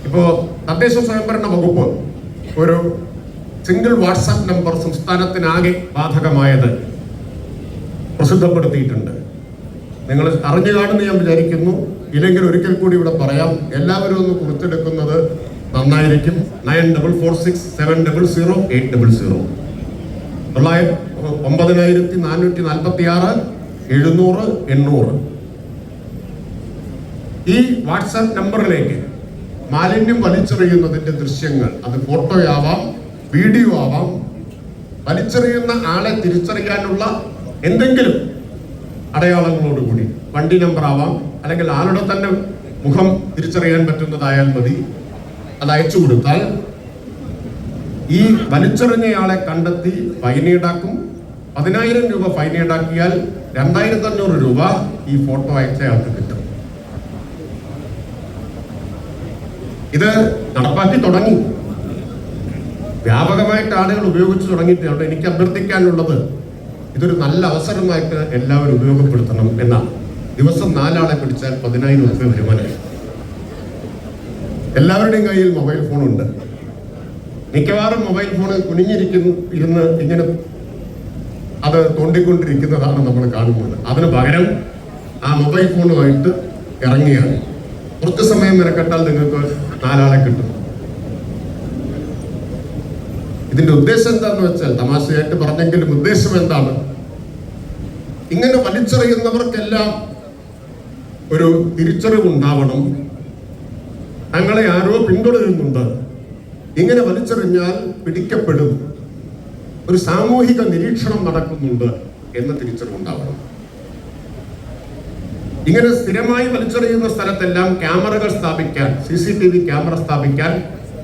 ഇപ്പോൾ തദ്ദേശ സ്വയംഭരണ വകുപ്പ് ഒരു സിംഗിൾ വാട്സാപ്പ് നമ്പർ സംസ്ഥാനത്തിനാകെ ബാധകമായത് പ്രസിദ്ധപ്പെടുത്തിയിട്ടുണ്ട്. നിങ്ങൾ അറിഞ്ഞു കാണുമെന്ന് ഞാൻ വിചാരിക്കുന്നു. ഇല്ലെങ്കിൽ ഒരിക്കൽ കൂടി ഇവിടെ പറയാം. എല്ലാവരും ഒന്ന് കുറിച്ചെടുക്കുന്നത് നന്നായിരിക്കും. 9446700800 9446 700 800. ഈ വാട്സാപ്പ് നമ്പറിലേക്ക് മാലിന്യം വലിച്ചെറിയുന്നതിന്റെ ദൃശ്യങ്ങൾ, അത് ഫോട്ടോയാവാം, വീഡിയോ ആവാം, വലിച്ചെറിയുന്ന ആളെ തിരിച്ചറിയാനുള്ള എന്തെങ്കിലും അടയാളങ്ങളോടുകൂടി, വണ്ടി നമ്പർ ആവാം, അല്ലെങ്കിൽ ആളുടെ തന്നെ മുഖം തിരിച്ചറിയാൻ പറ്റുന്നതായാൽ മതി, അത് അയച്ചു കൊടുത്താൽ ഈ വലിച്ചെറിഞ്ഞയാളെ കണ്ടെത്തി ഫൈൻ ഈടാക്കും. 10,000 രൂപ ഫൈൻ ഈടാക്കിയാൽ 2,500 രൂപ ഈ ഫോട്ടോ അയച്ചയാൾക്ക് കിട്ടും. ഇത് നടപ്പാക്കി തുടങ്ങി, വ്യാപകമായിട്ട് ആളുകൾ ഉപയോഗിച്ചു തുടങ്ങിയിട്ടുണ്ട്. എനിക്ക് അഭ്യർത്ഥിക്കാനുള്ളത് ഇതൊരു നല്ല അവസരമായിട്ട് എല്ലാവരും ഉപയോഗപ്പെടുത്തണം എന്നാണ്. ദിവസം 4 ആളെ പിടിച്ചാൽ 10,000 രൂപ വരുമാനമായി. എല്ലാവരുടെയും കയ്യിൽ മൊബൈൽ ഫോണുണ്ട്. മിക്കവാറും മൊബൈൽ ഫോൺ ഇരുന്ന് ഇങ്ങനെ അത് തോണ്ടിക്കൊണ്ടിരിക്കുന്നതാണ് നമ്മൾ കാണുന്നത്. അതിന് പകരം ആ മൊബൈൽ ഫോണുമായിട്ട് ഇറങ്ങിയാണ്. കുറച്ച് സമയം മെനക്കെട്ടാൽ നിങ്ങൾക്ക് 4 ആളെ കിട്ടും. ഇതിന്റെ ഉദ്ദേശം എന്താന്ന് വെച്ചാൽ, തമാശയായിട്ട് പറഞ്ഞെങ്കിലും ഉദ്ദേശം എന്താണ്? ഇങ്ങനെ വലിച്ചെറിയുന്നവർക്കെല്ലാം ഒരു തിരിച്ചറിവുണ്ടാവണം. തങ്ങളെ ആരോ പിന്തുടരുന്നുണ്ട്, ഇങ്ങനെ വലിച്ചെറിഞ്ഞാൽ പിടിക്കപ്പെടും, ഒരു സാമൂഹിക നിരീക്ഷണം നടക്കുന്നുണ്ട് എന്ന തിരിച്ചറിവുണ്ടാവണം. ഇങ്ങനെ സ്ഥിരമായി വലിച്ചെറിയുന്ന സ്ഥലത്തെല്ലാം ക്യാമറകൾ സ്ഥാപിക്കാൻ, CCTV ക്യാമറ സ്ഥാപിക്കാൻ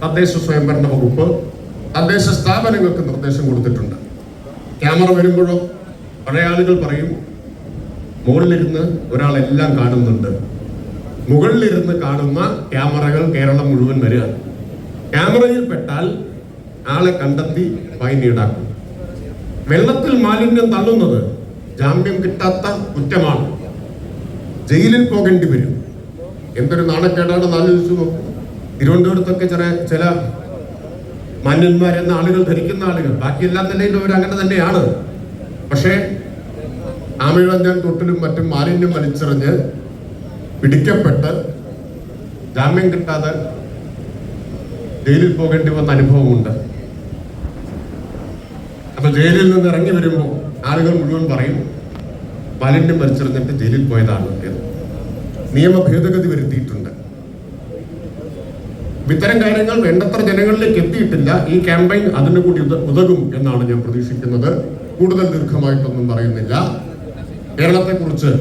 തദ്ദേശ സ്വയംഭരണ വകുപ്പ് തദ്ദേശ സ്ഥാപനങ്ങൾക്ക് നിർദ്ദേശം കൊടുത്തിട്ടുണ്ട്. ക്യാമറ വരുമ്പോഴോ പഴയ ആളുകൾ പറയും, മുകളിലിരുന്ന് ഒരാളെല്ലാം കാണുന്നുണ്ട്. മുകളിലിരുന്ന് കാണുന്ന ക്യാമറകൾ കേരളം മുഴുവൻ വരിക. ക്യാമറയിൽ പെട്ടാൽ ആളെ കണ്ടെത്തി ഫൈൻ ഈടാക്കും. വെള്ളത്തിൽ മാലിന്യം തള്ളുന്നത് ജാമ്യം കിട്ടാത്ത കുറ്റമാണ്, ജയിലിൽ പോകേണ്ടി വരും. എന്തൊരു നാണക്കേടാണെന്ന് ആലോചിച്ചു നോക്കും. തിരുവനന്തപുരത്തൊക്കെ ചില മാന്യന്മാരെന്ന ആളുകൾ ധരിക്കുന്ന ആളുകൾ, ബാക്കി എല്ലാ നിലയിലും അവർ അങ്ങനെ തന്നെയാണ്. പക്ഷേ ആമിഴഞ്ഞാൻ തൊട്ടിലും മറ്റും മാലിന്യം വലിച്ചെറിഞ്ഞ് പിടിക്കപ്പെട്ട് ജാമ്യം കിട്ടാതെ ജയിലിൽ പോകേണ്ടി വന്ന അനുഭവമുണ്ട്. അപ്പൊ ജയിലിൽ നിന്ന് ഇറങ്ങി വരുമ്പോൾ ആളുകൾ മുഴുവൻ പറയും മാലിന്യം വലിച്ചെറിഞ്ഞിട്ട് ജയിലിൽ പോയതാണ് എന്ന്. നിയമ ഭേദഗതി വരുത്തിയിട്ടുണ്ട്. ഇത്തരം കാര്യങ്ങൾ വേണ്ടത്ര ജനങ്ങളിലേക്ക് എത്തിയിട്ടില്ല. ഈ ക്യാമ്പയിൻ അതിനു കൂടി ഉതകും എന്നാണ് ഞാൻ പ്രതീക്ഷിക്കുന്നത്. കൂടുതൽ ദീർഘമായിട്ടൊന്നും പറയുന്നില്ല. കേരളത്തെക്കുറിച്ച്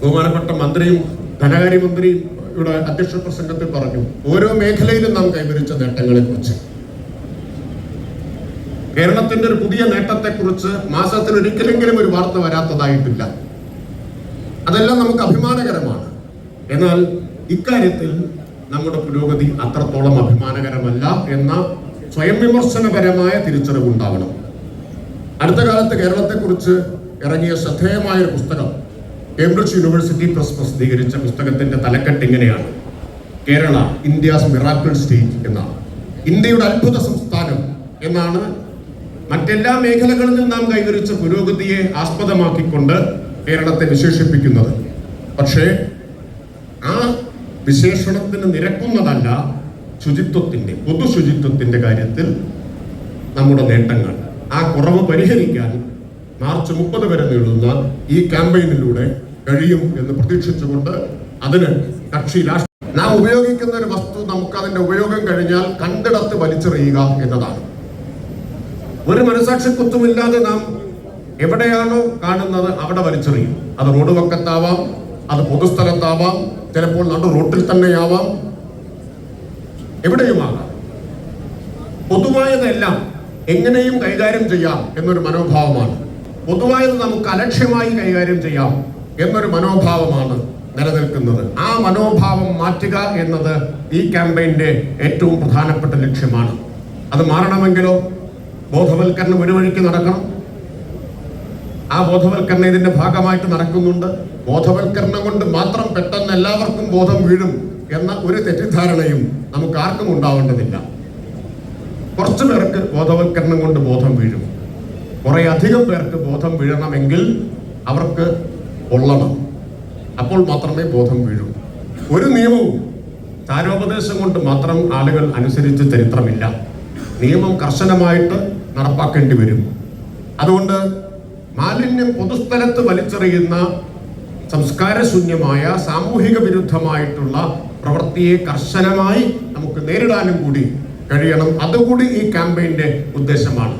ബഹുമാനപ്പെട്ട മന്ത്രിയും ധനകാര്യമന്ത്രിയും ഇവിടെ അധ്യക്ഷ പ്രസംഗത്തിൽ പറഞ്ഞു, ഓരോ മേഖലയിലും നാം കൈവരിച്ച നേട്ടങ്ങളെ കുറിച്ച്. കേരളത്തിന്റെ ഒരു പുതിയ നേട്ടത്തെക്കുറിച്ച് മാസത്തിൽ ഒരിക്കലെങ്കിലും ഒരു വാർത്ത വരാത്തതായിട്ടില്ല. അതെല്ലാം നമുക്ക് അഭിമാനകരമാണ്. എന്നാൽ ഇക്കാര്യത്തിൽ നമ്മുടെ പുരോഗതി അത്രത്തോളം അഭിമാനകരമല്ല എന്ന സ്വയം വിമർശനപരമായ തിരിച്ചറിവുണ്ടാവണം. അടുത്ത കാലത്ത് കേരളത്തെക്കുറിച്ച് ഇറങ്ങിയ ശ്രദ്ധേയമായ ഒരു പുസ്തകം കേംബ്രിഡ്ജ് യൂണിവേഴ്സിറ്റി പ്രസ് പ്രസിദ്ധീകരിച്ച പുസ്തകത്തിന്റെ തലക്കെട്ട് ഇങ്ങനെയാണ്: കേരള ഇന്ത്യാസ് മിറാക്കിൾ സ്റ്റേറ്റ് എന്നാണ്. ഇന്ത്യയുടെ അത്ഭുത സംസ്ഥാനം എന്നാണ് മറ്റെല്ലാ മേഖലകളിലും നാം കൈവരിച്ച പുരോഗതിയെ ആസ്പദമാക്കിക്കൊണ്ട് കേരളത്തെ വിശേഷിപ്പിക്കുന്നത്. പക്ഷേ ആ വിശേഷണത്തിന് നിരക്കുന്നതല്ല ശുചിത്വത്തിന്റെ, പൊതു ശുചിത്വത്തിന്റെ കാര്യത്തിൽ നമ്മുടെ നേട്ടങ്ങൾ. ആ കുറവ് പരിഹരിക്കാൻ മാർച്ച് 30 വരെ നീളുന്ന ഈ ക്യാമ്പയിനിലൂടെ കഴിയും എന്ന് പ്രതീക്ഷിച്ചുകൊണ്ട് അതിന് കക്ഷി രാഷ്ട്രീയം. നാം ഉപയോഗിക്കുന്ന ഒരു വസ്തു നമുക്ക് അതിന്റെ ഉപയോഗം കഴിഞ്ഞാൽ കണ്ടിടത്ത് വലിച്ചെറിയുക എന്നതാണ്. ഒരു മനസാക്ഷിക്കുത്തുമില്ലാതെ നാം എവിടെയാണോ കാണുന്നത് അവിടെ വലിച്ചെറിയും. അത് റോഡ് പക്കത്താവാം, അത് പൊതുസ്ഥലത്താവാം, ചിലപ്പോൾ നടു റോട്ടിൽ തന്നെയാവാം, എവിടെയുമാകാം. പൊതുവായതെല്ലാം എങ്ങനെയും കൈകാര്യം ചെയ്യാം എന്നൊരു മനോഭാവമാണ്. പൊതുവായത് നമുക്ക് അലക്ഷ്യമായി കൈകാര്യം ചെയ്യാം എന്നൊരു മനോഭാവമാണ് നിലനിൽക്കുന്നത്. ആ മനോഭാവം മാറ്റുക എന്നത് ഈ ക്യാമ്പയിന്റെ ഏറ്റവും പ്രധാനപ്പെട്ട ലക്ഷ്യമാണ്. അത് മാറണമെങ്കിലോ ബോധവൽക്കരണം ഒരു വഴിക്ക് നടക്കണം. ആ ബോധവൽക്കരണം ഇതിന്റെ ഭാഗമായിട്ട് നടക്കുന്നുണ്ട്. ബോധവൽക്കരണം കൊണ്ട് മാത്രം പെട്ടെന്ന് എല്ലാവർക്കും ബോധം വീഴും എന്ന ഒരു തെറ്റിദ്ധാരണയും നമുക്ക് ആർക്കും ഉണ്ടാവേണ്ടതില്ല. കുറച്ചു പേർക്ക് ബോധവൽക്കരണം കൊണ്ട് ബോധം വീഴും. കുറെ അധികം പേർക്ക് ബോധം വീഴണമെങ്കിൽ അവർക്ക് കൊള്ളണം. അപ്പോൾ മാത്രമേ ബോധം വീഴൂ. ഒരു നിയമവും ചാരോപദേശം കൊണ്ട് മാത്രം ആളുകൾ അനുസരിച്ച് ചരിത്രമില്ല. നിയമം കർശനമായിട്ട് നടപ്പാക്കേണ്ടി വരും. അതുകൊണ്ട് മാലിന്യം പൊതുസ്ഥലത്ത് വലിച്ചെറിയുന്ന സംസ്കാരശൂന്യമായ സാമൂഹിക വിരുദ്ധമായിട്ടുള്ള പ്രവൃത്തിയെ കർശനമായി നമുക്ക് നേരിടാനും കൂടി കഴിയണം. അതുകൂടി ഈ ക്യാമ്പയിന്റെ ഉദ്ദേശമാണ്.